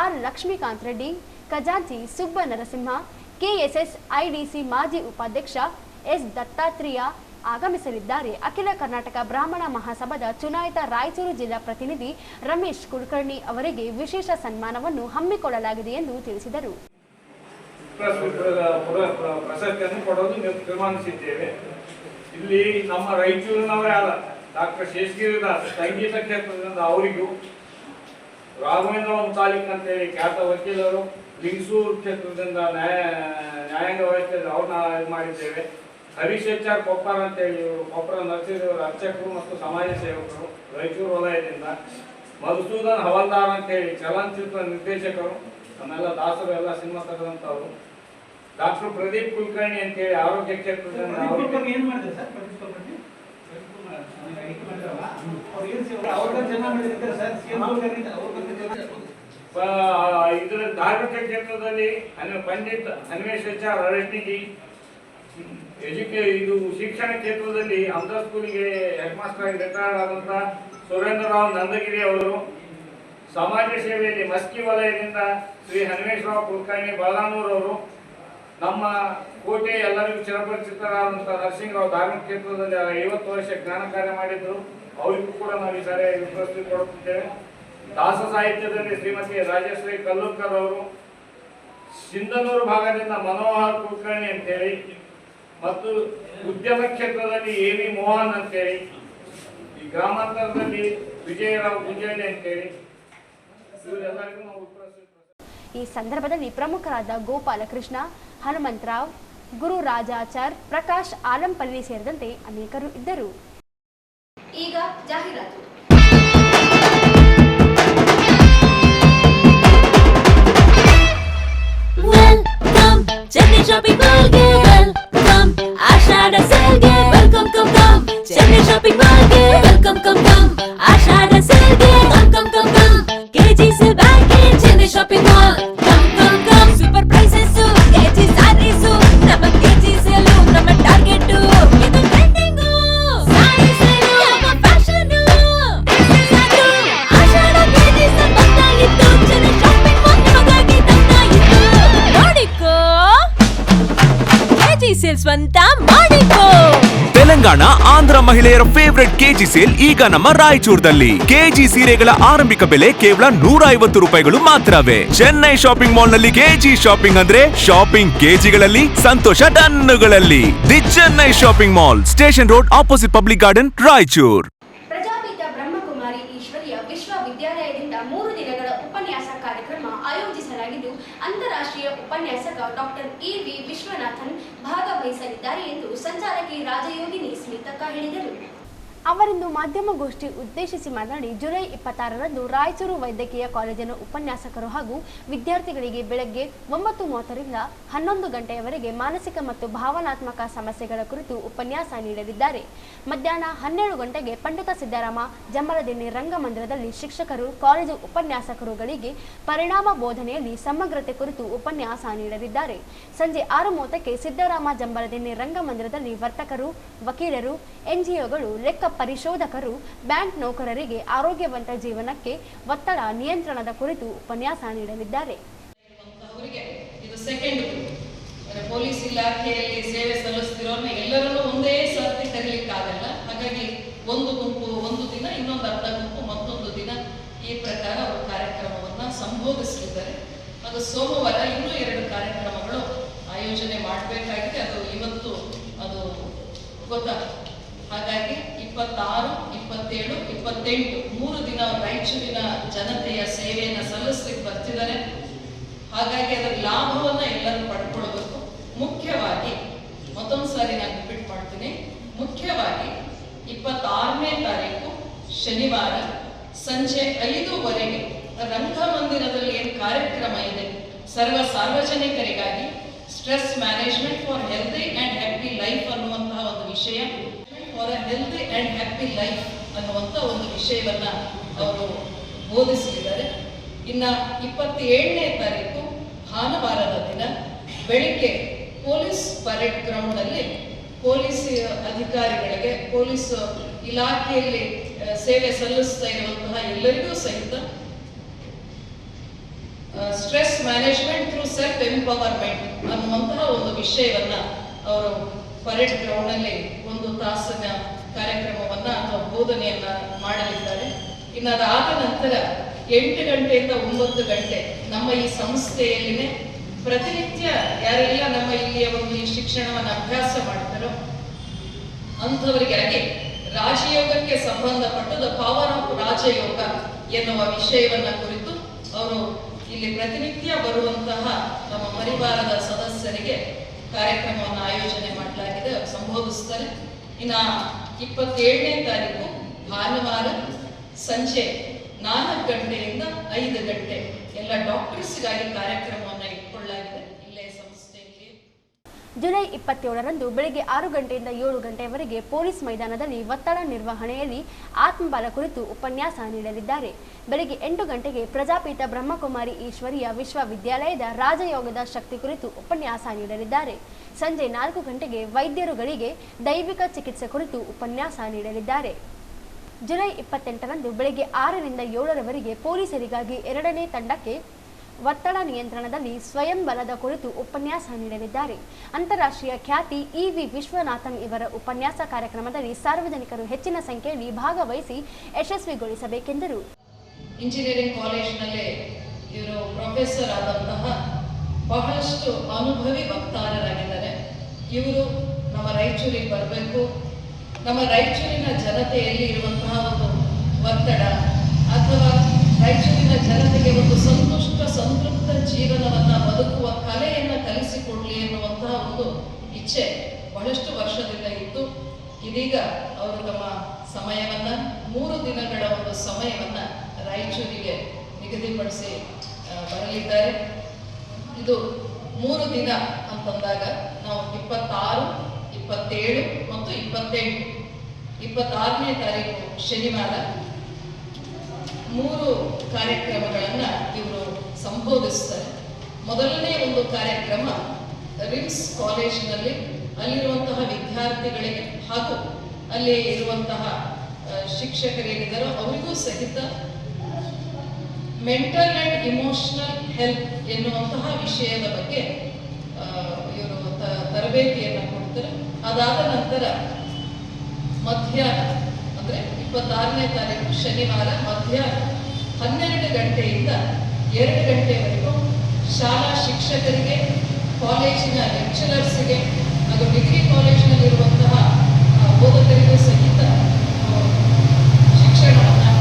R. ಲಕ್ಷ್ಮೀಕಾಂತ್ ರೆಡ್ಡಿ, ಖಜಾಂಚಿ ಸುಬ್ಬ ನರಸಿಂಹ, KSS IDC ಮಾಜಿ ಉಪಾಧ್ಯಕ್ಷ S. ದತ್ತಾತ್ರೇಯ ಆಗಮಿಸಲಿದ್ದಾರೆ. ಅಖಿಲ ಕರ್ನಾಟಕ ಬ್ರಾಹ್ಮಣ ಮಹಾಸಭಾದ ಚುನಾಯಿತ ರಾಯಚೂರು ಜಿಲ್ಲಾ ಪ್ರತಿನಿಧಿ ರಮೇಶ್ ಕುಲಕರ್ಣಿ ಅವರಿಗೆ ವಿಶೇಷ ಸನ್ಮಾನವನ್ನು ಹಮ್ಮಿಕೊಳ್ಳಲಾಗಿದೆ ಎಂದು ತಿಳಿಸಿದರು. ಪ್ರಶಸ್ತಿಯನ್ನು ಕೊಡಲು ತೀರ್ಮಾನಿಸಿದ್ದೇವೆ. ಇಲ್ಲಿ ನಮ್ಮ ರಾಯಚೂರಿನವರೇ ಆದ ಡಾಕ್ಟರ್ ಶೇಷಗಿರಿದಾಸ್ ಸಂಗೀತ ಕ್ಷೇತ್ರದಿಂದ ಅವರಿಗೂ, ರಾಘವೇಂದ್ರ ತಾಲೂಕು ಅಂತೇಳಿ ಖ್ಯಾತ ವಕೀಲರು ಲಿಂಗಸೂರು ಕ್ಷೇತ್ರದಿಂದ ನ್ಯಾಯಾಂಗ ವ್ಯವಸ್ಥೆಯಲ್ಲಿ ಅವ್ರನ್ನ ಇದು ಮಾಡಿದ್ದೇವೆ. ಹರೀಶ್ HR ಕೊಪ್ಪರ ಅಂತೇಳಿ ಇವರು ಕೊಪ್ಪರ ನರಸಿಂಹದೇವರ ಅರ್ಚಕರು ಮತ್ತು ಸಮಾಜ ಸೇವಕರು ರಾಯಚೂರು ವಲಯದಿಂದ. ಮಧುಸೂದನ್ ಹವಲ್ದಾರ್ ಅಂತೇಳಿ ಚಲನಚಿತ್ರ ನಿರ್ದೇಶಕರು, ನಮ್ಮೆಲ್ಲ ದಾಸರು ಎಲ್ಲ ಸಿನಿಮಾ ತೆಗೆದಂಥವ್ರು. ಡಾಕ್ಟರ್ ಪ್ರದೀಪ್ ಕುಲಕರ್ಣಿ ಅಂತೇಳಿ ಆರೋಗ್ಯ ಕ್ಷೇತ್ರದಿಂದ ಇದರ ಧಾರ್ಮಿಕ ಕ್ಷೇತ್ರದಲ್ಲಿ ಪಂಡಿತ್ ಅನ್ವೇಷ್ HR ಅರಣ್ಯಗಿ, ಇದು ಶಿಕ್ಷಣ ಕ್ಷೇತ್ರದಲ್ಲಿ ಅಮೃತ ಸ್ಕೂಲಿಗೆ ಹೆಡ್ ಮಾಸ್ಟರ್ ಆಗಿ ರಿಟೈರ್ಡ್ ಆದಂಥ ಸುರೇಂದ್ರ ರಾವ್ ನಂದಗಿರಿ ಅವರು, ಸಮಾಜ ಸೇವೆಯಲ್ಲಿ ಮಸ್ಕಿ ವಲಯದಿಂದ ಶ್ರೀ ಹನುಮೇಶ್ವರ ಕುಲಕರ್ಣಿ ಬಲರಾಮೂರ್ ಅವರು, ನಮ್ಮ ಕೋಟೆ ಎಲ್ಲರಿಗೂ ಚಿರಪರಿಚಿತರಾದಂಥ ನರಸಿಂಹರಾವ್ ಧಾರ್ಮಿಕ ಕ್ಷೇತ್ರದಲ್ಲಿ 50 ವರ್ಷ ಜ್ಞಾನ ಕಾರ್ಯ ಮಾಡಿದ್ರು. ಅವರಿಗೂ ಕೂಡ ನಾವು ಈ ಸಾರಿ ಪ್ರಶಸ್ತಿ ಕೊಡುತ್ತಿದ್ದೇವೆ. ದಾಸ ಸಾಹಿತ್ಯದಲ್ಲಿ ಶ್ರೀಮತಿ ರಾಜಶ್ರೀ ಕಲ್ಲೂರ್ಕರ್ ಅವರು, ಸಿಂಧನೂರು ಭಾಗದಿಂದ ಮನೋಹರ್ ಕುಲಕರ್ಣಿ ಅಂತೇಳಿ ಮತ್ತು ಉದ್ಯಮ ಕ್ಷೇತ್ರದಲ್ಲಿ AV ಮೋಹನ್ ಅಂತೇಳಿ, ಈ ಗ್ರಾಮಾಂತರದಲ್ಲಿ ವಿಜಯರಾವ್ ಗುಂಜಳ್ಳಿ ಅಂತೇಳಿ ಇವರೆಲ್ಲರಿಗೂ ನಾವು ಈ ಸಂದರ್ಭದಲ್ಲಿ ಪ್ರಮುಖರಾದ ಗೋಪಾಲಕೃಷ್ಣ, ಹನುಮಂತರಾವ್, ಗುರು ರಾಜಾಚಾರ್, ಪ್ರಕಾಶ್ ಆಲಂಪಲ್ಲಿ ಸೇರಿದಂತೆ ಅನೇಕರು ಇದ್ದರು. ಈಗ ಜಾಹೀರಾತು. Welcome, Chennai Shopping Mall ge. Welcome, Ashada Sale ge. Welcome, come, Chennai Shopping Mall ge. Welcome, come, Ashada Sale ge. Come, KG Sale bag ge. Chennai Shopping Mall. Come, super prices, KG sarees, nama KG sale, nama target, idu trending, saree sale, nama fashion, Ashada KG sale ಬಂದಾಗಿತ್ತು, Chennai Shopping Mall ನಿಮಗಾಗಿ ತಂದಾಗಿತ್ತು. ನೋಡಿಕೋ, KG sale ಸ್ವಂತ ಮಾಡಿಕೋ. ತೆಲಂಗಾಣ ಆಂಧ್ರ ಮಹಿಳೆಯರ favourite KG sale ಈಗ ನಮ್ಮ ರಾಯಚೂರದಲ್ಲಿ. KG ಸೀರೆಗಳ ಆರಂಭಿಕ ಬೆಲೆ ಕೇವಲ 150 ರೂಪಾಯಿಗಳು ಮಾತ್ರವೇ. ಚೆನ್ನೈ ಶಾಪಿಂಗ್ ಮಾಲ್ ನಲ್ಲಿ ಕೆಜಿ ಶಾಪಿಂಗ್ ಅಂದ್ರೆ ಶಾಪಿಂಗ್ ಕೆಜಿಗಳಲ್ಲಿ, ಸಂತೋಷ ಟನ್ನುಗಳಲ್ಲಿ. The Chennai shopping mall, station road, opposite public garden, Raichur. Prajapita Brahmakumari Ishwariya ವಿಶ್ವವಿದ್ಯಾಲಯದಿಂದ 3 ದಿನಗಳ ಉಪನ್ಯಾಸ ಕಾರ್ಯಕ್ರಮ ಆಯೋಜಿಸಲಾಗಿದ್ದು, ಅಂತಾರಾಷ್ಟ್ರೀಯ ಉಪನ್ಯಾಸಕ ಡಾಕ್ಟರ್ EV ವಿಶ್ವನಾಥನ್ ಭಾಗವಹಿಸಲಿದ್ದಾರೆ ಎಂದು ಸಂಚಾಲಕಿ ರಾಜಯೋಗಿನಿ ಸ್ಮಿತಕ್ಕ ಹೇಳಿದರು. ಅವರಿಂದು ಮಾಧ್ಯಮಗೋಷ್ಠಿ ಉದ್ದೇಶಿಸಿ ಮಾತನಾಡಿ ಜುಲೈ 26ರಂದು ರಾಯಚೂರು ವೈದ್ಯಕೀಯ ಕಾಲೇಜಿನ ಉಪನ್ಯಾಸಕರು ಹಾಗೂ ವಿದ್ಯಾರ್ಥಿಗಳಿಗೆ ಬೆಳಗ್ಗೆ 9:30ರಿಂದ 11 ಗಂಟೆಯವರೆಗೆ ಮಾನಸಿಕ ಮತ್ತು ಭಾವನಾತ್ಮಕ ಸಮಸ್ಯೆಗಳ ಕುರಿತು ಉಪನ್ಯಾಸ ನೀಡಲಿದ್ದಾರೆ. ಮಧ್ಯಾಹ್ನ 12 ಗಂಟೆಗೆ ಪಂಡಿತ ಸಿದ್ದರಾಮ ಜಂಬಲದಿನ್ನಿ ರಂಗಮಂದಿರದಲ್ಲಿ ಶಿಕ್ಷಕರು ಕಾಲೇಜು ಉಪನ್ಯಾಸಕರುಗಳಿಗೆ ಪರಿಣಾಮ ಬೋಧನೆಯಲ್ಲಿ ಸಮಗ್ರತೆ ಕುರಿತು ಉಪನ್ಯಾಸ ನೀಡಲಿದ್ದಾರೆ. ಸಂಜೆ 6:30ಕ್ಕೆ ಸಿದ್ದರಾಮ ಜಂಬಲದಿನ್ನಿ ರಂಗಮಂದಿರದಲ್ಲಿ ವರ್ತಕರು, ವಕೀಲರು, ಎನ್ಜಿಒಗಳು, ಲೆಕ್ಕ ಪರಿಶೋಧಕರು, ಬ್ಯಾಂಕ್ ನೌಕರರಿಗೆ ಆರೋಗ್ಯವಂತ ಜೀವನಕ್ಕೆ ಒತ್ತಡ ನಿಯಂತ್ರಣದ ಕುರಿತು ಉಪನ್ಯಾಸ ನೀಡಲಿದ್ದಾರೆ. ಇದು ಸೆಕೆಂಡ್ ಪೊಲೀಸ್ ಇಲಾಖೆಯಲ್ಲಿ ಸೇವೆ ಸಲ್ಲಿಸ್ತಿರೋರ್ನ ಎಲ್ಲರನ್ನೂ ಒಂದೇ ಸರ್ತಿ ಕರೀಲಿಕ್ಕಾಗಲ್ಲ. ಹಾಗಾಗಿ ಒಂದು ಗುಂಪು ಒಂದು ದಿನ, ಇನ್ನೊಂದು ಅರ್ಧ ಗುಂಪು ಮತ್ತೊಂದು ದಿನ, ಈ ಪ್ರಕಾರ ಅವರು ಕಾರ್ಯಕ್ರಮವನ್ನ ಸಂಬೋಧಿಸಲಿದ್ದಾರೆ. ಅದು ಸೋಮವಾರ ಇನ್ನೂ 2 ಕಾರ್ಯಕ್ರಮಗಳು ಆಯೋಜನೆ ಮಾಡಬೇಕಾಗಿದೆ. ಅದು ಇವತ್ತು ಅದು ಗೊತ್ತಾಗುತ್ತೆ. ಹಾಗಾಗಿ 26, 27, 28 3 ದಿನ ರಾಯಚೂರಿನ ಜನತೆಯ ಸೇವೆಯನ್ನು ಸಲ್ಲಿಸ್ಲಿಕ್ಕೆ ಬರ್ತಿದ್ದಾರೆ. ಹಾಗಾಗಿ ಅದರ ಲಾಭವನ್ನ ಎಲ್ಲರೂ ಪಡ್ಕೊಳ್ಬೇಕು. ಮುಖ್ಯವಾಗಿ ಮತ್ತೊಂದು ಸಾರಿ ನಾನು ರಿಪೀಟ್ ಮಾಡ್ತೀನಿ, ಮುಖ್ಯವಾಗಿ 26ನೇ ತಾರೀಕು ಶನಿವಾರ ಸಂಜೆ 5:15 ರಂಗಮಂದಿರದಲ್ಲಿ ಏನು ಕಾರ್ಯಕ್ರಮ ಇದೆ ಸಾರ್ವಜನಿಕರಿಗಾಗಿ stress management for healthy and happy life ಅನ್ನುವಂತಹ ಒಂದು ವಿಷಯ, for a healthy and happy life ಅನ್ನುವಂಥ ಒಂದು ವಿಷಯವನ್ನ ಅವರು ಬೋಧಿಸಲಿದ್ದಾರೆ. ಇನ್ನ 27ನೇ ತಾರೀಕು ಭಾನುವಾರದ ದಿನ ಬೆಳಿಗ್ಗೆ ಪೊಲೀಸ್ ಪರೇಡ್ ಗ್ರೌಂಡ್ನಲ್ಲಿ ಪೊಲೀಸ್ ಅಧಿಕಾರಿಗಳಿಗೆ, ಪೊಲೀಸ್ ಇಲಾಖೆಯಲ್ಲಿ ಸೇವೆ ಸಲ್ಲಿಸ್ತಾ ಇರುವಂತಹ ಎಲ್ಲರಿಗೂ ಸಹಿತ stress management through self empowerment ಅನ್ನುವಂತಹ ಒಂದು ವಿಷಯವನ್ನ ಅವರು ಪರೇಡ್ ಗ್ರೌಂಡ್ನಲ್ಲಿ 1 ತಾಸಿನ ಕಾರ್ಯಕ್ರಮವನ್ನ ಅಥವಾ ಬೋಧನೆಯನ್ನ ಮಾಡಲಿದ್ದಾರೆ. ಇನ್ನು ಅದಾದ ನಂತರ 8 ಗಂಟೆಯಿಂದ 9 ಗಂಟೆ ನಮ್ಮ ಈ ಸಂಸ್ಥೆಯಲ್ಲಿನೇ ಪ್ರತಿನಿತ್ಯ ಯಾರೆಲ್ಲ ನಮ್ಮ ಇಲ್ಲಿಯ ಒಂದು ಈ ಶಿಕ್ಷಣವನ್ನು ಅಭ್ಯಾಸ ಮಾಡ್ತಾರೋ ಅಂಥವರಿಗಾಗಿ ರಾಜಯೋಗಕ್ಕೆ ಸಂಬಂಧಪಟ್ಟ ದ ಪವರ್ ಆಫ್ ರಾಜಯೋಗ ಎನ್ನುವ ವಿಷಯವನ್ನ ಕುರಿತು ಅವರು ಇಲ್ಲಿ ಪ್ರತಿನಿತ್ಯ ಬರುವಂತಹ ನಮ್ಮ ಪರಿವಾರದ ಸದಸ್ಯರಿಗೆ ಕಾರ್ಯಕ್ರಮವನ್ನು ಆಯೋಜನೆ ಮಾಡಲಾಗಿದೆ. ಸಂಬೋಧಿಸ್ತಾರೆ. ಇನ್ನು 27ನೇ ತಾರೀಕು ಭಾನುವಾರ ಸಂಜೆ 4 ಗಂಟೆಯಿಂದ 5 ಗಂಟೆ ಎಲ್ಲ ಡಾಕ್ಟರ್ಸ್ಗಾಗಿ ಕಾರ್ಯಕ್ರಮವನ್ನು ಇಟ್ಕೊಳ್ಳಲಾಗಿದೆ ಇಲ್ಲೇ ಸಂಸ್ಥೆಯಲ್ಲಿ. ಜುಲೈ 27ರಂದು ಬೆಳಗ್ಗೆ 6 ಗಂಟೆಯಿಂದ 7 ಗಂಟೆಯವರೆಗೆ ಪೊಲೀಸ್ ಮೈದಾನದಲ್ಲಿ ಒತ್ತಡ ನಿರ್ವಹಣೆಯಲ್ಲಿ ಆತ್ಮಬಲ ಕುರಿತು ಉಪನ್ಯಾಸ ನೀಡಲಿದ್ದಾರೆ. ಬೆಳಗ್ಗೆ 8 ಗಂಟೆಗೆ ಪ್ರಜಾಪೀಠ ಬ್ರಹ್ಮಕುಮಾರಿ ಈಶ್ವರಿಯ ವಿಶ್ವವಿದ್ಯಾಲಯದ ರಾಜಯೋಗದ ಶಕ್ತಿ ಕುರಿತು ಉಪನ್ಯಾಸ ನೀಡಲಿದ್ದಾರೆ. ಸಂಜೆ 4 ಗಂಟೆಗೆ ವೈದ್ಯರುಗಳಿಗೆ ದೈವಿಕ ಚಿಕಿತ್ಸೆ ಕುರಿತು ಉಪನ್ಯಾಸ ನೀಡಲಿದ್ದಾರೆ. ಜುಲೈ 28ರಂದು ಬೆಳಗ್ಗೆ 6ರಿಂದ 7ರವರೆಗೆ ಪೊಲೀಸರಿಗಾಗಿ 2ನೇ ತಂಡಕ್ಕೆ ಒತ್ತಡ ನಿಯಂತ್ರಣದಲ್ಲಿ ಸ್ವಯಂ ಬಲದ ಕುರಿತು ಉಪನ್ಯಾಸ ನೀಡಲಿದ್ದಾರೆ. ಅಂತಾರಾಷ್ಟ್ರೀಯ ಖ್ಯಾತಿ EV ವಿಶ್ವನಾಥನ್ ಇವರ ಉಪನ್ಯಾಸ ಕಾರ್ಯಕ್ರಮದಲ್ಲಿ ಸಾರ್ವಜನಿಕರು ಹೆಚ್ಚಿನ ಸಂಖ್ಯೆಯಲ್ಲಿ ಭಾಗವಹಿಸಿ ಯಶಸ್ವಿಗೊಳಿಸಬೇಕೆಂದರು. ಇಂಜಿನಿಯರಿಂಗ್ ಕಾಲೇಜಿನಲ್ಲಿ ಇವರು ಪ್ರೊಫೆಸರ್ ಆದಂತಹ ಬಹಳಷ್ಟು ಅನುಭವಿ ವಕ್ತಾರರಾಗಿದ್ದಾರೆ. ಇವರು ನಮ್ಮ ರಾಯಚೂರಿಗೆ ಬರಬೇಕು, ನಮ್ಮ ರಾಯಚೂರಿನ ಜನತೆಯಲ್ಲಿ ಇರುವಂತಹ ಒಂದು ಒತ್ತಡ ಅಥವಾ ರಾಯಚೂರಿನ ಜನತೆಗೆ ಒಂದು ಸಂತೃಪ್ತ ಜೀವನವನ್ನು ಬದುಕುವ ಕಲೆಯನ್ನು ಕಲಿಸಿಕೊಡ್ಲಿ ಎನ್ನುವಂತಹ ಒಂದು ಇಚ್ಛೆ ಬಹಳಷ್ಟು ವರ್ಷದಿಂದ ಇತ್ತು. ಇದೀಗ ಅವರು ತಮ್ಮ ಸಮಯವನ್ನ 3 ದಿನಗಳ ಒಂದು ಸಮಯವನ್ನ ರಾಯಚೂರಿಗೆ ನಿಗದಿಪಡಿಸಿ ಬರಲಿದ್ದಾರೆ. ಇದು 3 ದಿನ ಅಂತಂದಾಗ ನಾವು 26, 27 ಮತ್ತು 28, 26ನೇ ತಾರೀಕು ಶನಿವಾರ 3 ಕಾರ್ಯಕ್ರಮಗಳನ್ನು ಇವರು ಸಂಬೋಧಿಸ್ತಾರೆ. ಮೊದಲನೇ ಒಂದು ಕಾರ್ಯಕ್ರಮ ರಿಮ್ಸ್ ಕಾಲೇಜಿನಲ್ಲಿ ಅಲ್ಲಿರುವಂತಹ ವಿದ್ಯಾರ್ಥಿಗಳಿಗೆ ಹಾಗೂ ಅಲ್ಲಿ ಇರುವಂತಹ ಶಿಕ್ಷಕರೇನಿದ್ದಾರೋ ಅವರಿಗೂ ಸಹಿತ ಮೆಂಟಲ್ ಅಂಡ್ ಇಮೋಷನಲ್ ಹೆಲ್ತ್ ಎನ್ನುವಂತಹ ವಿಷಯದ ಬಗ್ಗೆ ಇವರು ತರಬೇತಿಯನ್ನು ಕೊಡ್ತಾರೆ. ಅದಾದ ನಂತರ ಮಧ್ಯಾಹ್ನ ಅಂದರೆ 26ನೇ ತಾರೀಕು ಶನಿವಾರ ಮಧ್ಯಾಹ್ನ 12 ಗಂಟೆಯಿಂದ 2 ಗಂಟೆವರೆಗೂ ಶಾಲಾ ಶಿಕ್ಷಕರಿಗೆ, ಕಾಲೇಜಿನ ಲೆಕ್ಚರರ್ಸ್ಗೆ ಹಾಗೂ ಡಿಗ್ರಿ ಕಾಲೇಜಿನಲ್ಲಿರುವಂತಹ ಬೋಧಕರಿಗೂ ಸಹಿತ ಶಿಕ್ಷಣವನ್ನು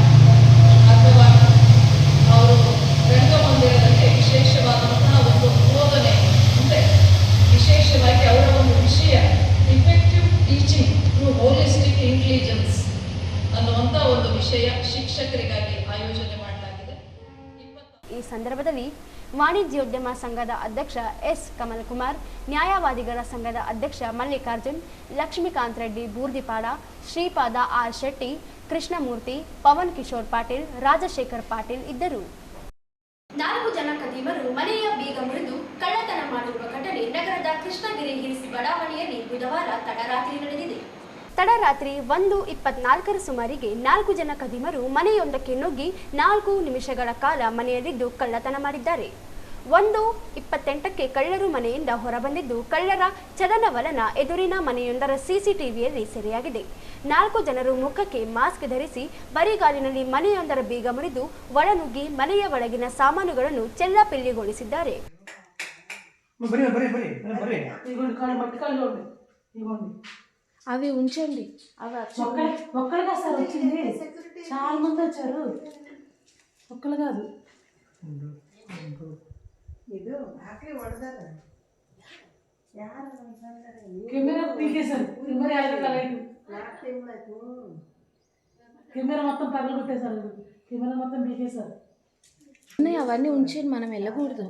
ಅಥವಾ ಅವರು ರಂಗಮಂದಿರದಲ್ಲಿ ವಿಶೇಷವಾದಂತಹ ಒಂದು ಬೋಧನೆ ಅಂದರೆ ವಿಶೇಷವಾಗಿ ಅವರ ಒಂದು ವಿಷಯ effective teaching through holistic intelligence ವಿಷಯ ಶಿಕ್ಷಕರಿಗಾಗಿ ಆಯೋಜನೆ ಮಾಡಲಾಗಿದೆ. ಈ ಸಂದರ್ಭದಲ್ಲಿ ವಾಣಿಜ್ಯೋದ್ಯಮ ಸಂಘದ ಅಧ್ಯಕ್ಷ ಎಸ್ ಕಮಲ್ ಕುಮಾರ್, ನ್ಯಾಯವಾದಿಗಳ ಸಂಘದ ಅಧ್ಯಕ್ಷ ಮಲ್ಲಿಕಾರ್ಜುನ್, ಲಕ್ಷ್ಮೀಕಾಂತ್ ರೆಡ್ಡಿ ಬೂರ್ದಿಪಾಡ, ಶ್ರೀಪಾದ ಆರ್ ಶೆಟ್ಟಿ, ಕೃಷ್ಣಮೂರ್ತಿ, ಪವನ್ ಕಿಶೋರ್ ಪಾಟೀಲ್, ರಾಜಶೇಖರ್ ಪಾಟೀಲ್ ಇದ್ದರು. 4 ಜನ ಖದೀಮರು ಮನೆಯ ಬೀಗ ಮುರಿದು ಕಳ್ಳತನ ಮಾಡಿರುವ ಘಟನೆ ನಗರದ ಕೃಷ್ಣಗಿರಿ ಹಿಲ್ಸ್ ಬಡಾವಣೆಯಲ್ಲಿ ಬುಧವಾರ ತಡರಾತ್ರಿ ನಡೆದಿದೆ. ತಡರಾತ್ರಿ 1:24 ಸುಮಾರಿಗೆ 4 ಜನ ಖದೀಮರು ಮನೆಯೊಂದಕ್ಕೆ ನುಗ್ಗಿ 4 ನಿಮಿಷಗಳ ಕಾಲ ಮನೆಯಲ್ಲಿದ್ದು ಕಳ್ಳತನ ಮಾಡಿದ್ದಾರೆ. 1:28ಕ್ಕೆ ಕಳ್ಳರು ಮನೆಯಿಂದ ಹೊರಬಂದಿದ್ದು ಕಳ್ಳರ ಚಲನವಲನ ಎದುರಿನ ಮನೆಯೊಂದರ ಸಿಸಿಟಿವಿಯಲ್ಲಿ ಸೆರೆಯಾಗಿದೆ. 4 ಜನರು ಮುಖಕ್ಕೆ ಮಾಸ್ಕ್ ಧರಿಸಿ ಬರಿಗಾಲಿನಲ್ಲಿ ಮನೆಯೊಂದರ ಬೀಗ ಮುರಿದು ಒಳನುಗ್ಗಿ ಮನೆಯ ಒಳಗಿನ ಸಾಮಾನುಗಳನ್ನು ಚೆಲ್ಲಾಪಿಲ್ಲಿಗೊಳಿಸಿದ್ದಾರೆ. అవి ఉంచండి. అవి ఒక్కలుగా సార్ వచ్చింది, చాలా మంది వచ్చారు, ఒక్కలు కాదు. కెమెరా పీకేశారు, కెమెరా మొత్తం పగలు కొట్టేశారు, కెమెరా మొత్తం పీకేశారు. అవన్నీ ఉంచి మనం వెళ్ళకూడదు,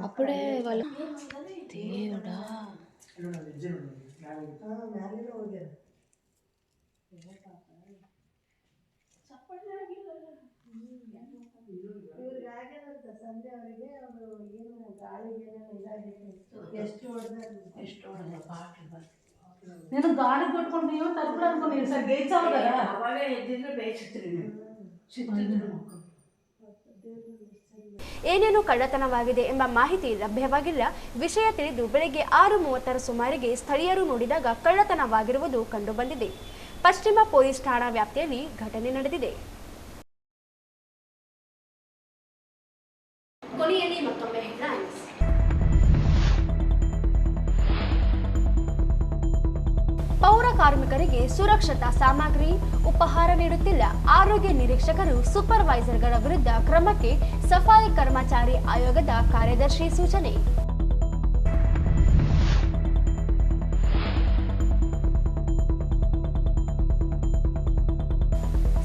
అప్పుడే వాళ్ళు దేవుడా. ಸಂಜೆ ಅವರಿಗೆ ಅವರು ಏನು ಗಾಳಿಗೆ ಎಷ್ಟು నేను గాలి కొట్టుకుంటే తలుపులు అనుకున్నాను సార్, గేచావు కదా అవాగే ఎద్దిన ಬೇಯಿಸುತ್ತೀರಿ ಏನೇನು ಕಳ್ಳತನವಾಗಿದೆ ಎಂಬ ಮಾಹಿತಿ ಲಭ್ಯವಾಗಿಲ್ಲ. ವಿಷಯ ತಿಳಿದು ಬೆಳಗ್ಗೆ 6:30 ಸುಮಾರಿಗೆ ಸ್ಥಳೀಯರು ನೋಡಿದಾಗ ಕಳ್ಳತನವಾಗಿರುವುದು ಕಂಡುಬಂದಿದೆ. ಪಶ್ಚಿಮ ಪೊಲೀಸ್ ಠಾಣಾ ವ್ಯಾಪ್ತಿಯಲ್ಲಿ ಘಟನೆ ನಡೆದಿದೆ. ಕೊನೆಯಲ್ಲಿ ಮತ್ತೊಮ್ಮೆ ಹೆಡ್ಲೈನ್ಸ್. ಪೌರ ಕಾರ್ಮಿಕರಿಗೆ ಸುರಕ್ಷತಾ ಸಾಮಗ್ರಿ ಉಪಹಾರ ನೀಡುತ್ತಿಲ್ಲ. ಆರೋಗ್ಯ ನಿರೀಕ್ಷಕರು ಸೂಪರ್ವೈಸರ್ಗಳ ವಿರುದ್ಧ ಕ್ರಮಕ್ಕೆ ಸಫಾಯಿ ಕರ್ಮಚಾರಿ ಆಯೋಗದ ಕಾರ್ಯದರ್ಶಿ ಸೂಚನೆ.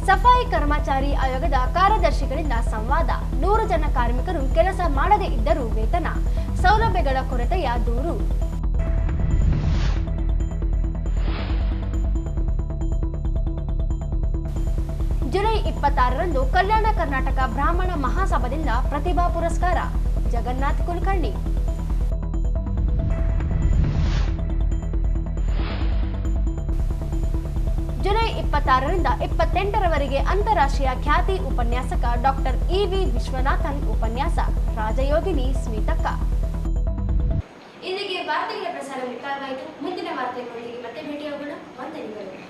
ಸಫಾಯಿ ಕರ್ಮಚಾರಿ ಆಯೋಗದ ಕಾರ್ಯದರ್ಶಿಗಳಿಂದ ಸಂವಾದ. 100 ಜನ ಕಾರ್ಮಿಕರು ಕೆಲಸ ಮಾಡದೇ ಇದ್ದರೂ ವೇತನ, ಸೌಲಭ್ಯಗಳ ಕೊರತೆಯ ದೂರು. ಜುಲೈ 26ರಂದು ಕಲ್ಯಾಣ ಕರ್ನಾಟಕ ಬ್ರಾಹ್ಮಣ ಮಹಾಸಭಾದಿಂದ ಪ್ರತಿಭಾ ಪುರಸ್ಕಾರ. ಜಗನ್ನಾಥ್ ಕುಲಕರ್ಣಿ. ಜುಲೈ 26ರಿಂದ 28ರವರೆಗೆ ಅಂತಾರಾಷ್ಟ್ರೀಯ ಖ್ಯಾತಿ ಉಪನ್ಯಾಸಕ ಡಾಕ್ಟರ್ ಇ.ವಿ. ವಿಶ್ವನಾಥನ್ ಉಪನ್ಯಾಸ. ರಾಜಯೋಗಿನಿ ಸ್ಮಿತಕ್ಕ. ಇಲ್ಲಿಗೆ ವಾರ್ತೆಗಳ ಪ್ರಸಾರ ಮುಕ್ತಾಯವಾಯಿತು. ಮುಂದಿನ ವಾರ್ತೆಗಳೊಂದಿಗೆ ಮತ್ತೆ ಭೇಟಿಯಾಗೋಣ. ವಂದನೆಗಳು.